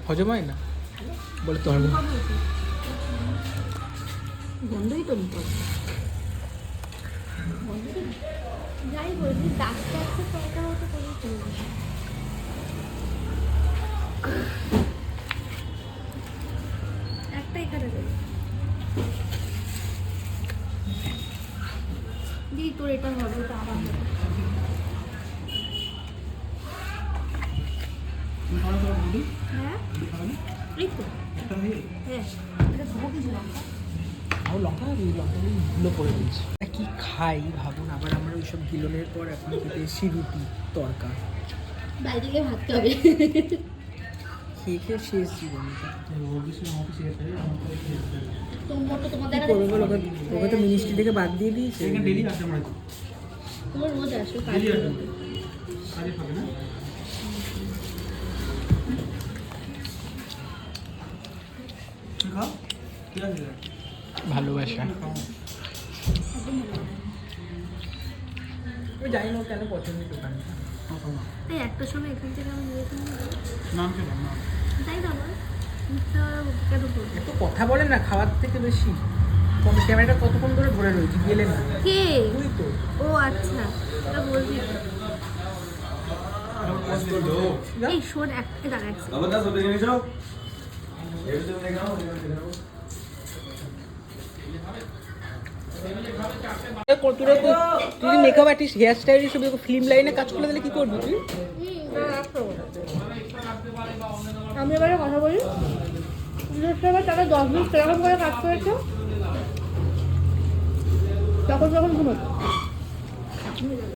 হজম হয় না বলে তো হবে গন্ধই তো নিতে যাই বলবি ডাক্তার তো কয়টা মতো করে চলবে একটাই খাটা যাবে দি তোর এটা হবে তো আবার হ্যাঁ এই তো হ্যাঁ এটা খাবো কিছু লঙ্কা লঙ্কাগুলো করে দিয়েছি কি খাই ভাবুন আবার আমরা ওইসব গিলনের পর এখন খেতে এসেছি রুটি তরকা বাইরে গিয়ে ভাবতে হবে খেয়ে খেয়ে শেষ জীবন ওকে তো মিনিস্ট্রি থেকে বাদ দিয়ে দিয়েছে তোমার রোজ আসো ভালোবাসা জানি না কেন পছন্দের দোকানটা এই একটা সময় এখান থেকে আমি নিয়েছিলাম তাই না বল কেন বলবো তো কথা বলেন না খাওয়ার থেকে বেশি ক্যামেরাটা কতক্ষণ ধরে ধরে রয়েছে গেলে না কে তুই তো ও আচ্ছা এটা বলবি এই শোন একটা দাঁড়া তুই মেকআপ আর্টিস্ট হেয়ার স্টাইল হিসেবে ফিল্ম লাইনে কাজ করে দিলে কি করবি তুই আমি এবারে কথা বলি তারা 10 মিনিট সেরকম করে কাজ করেছো তখন ঘুমোতো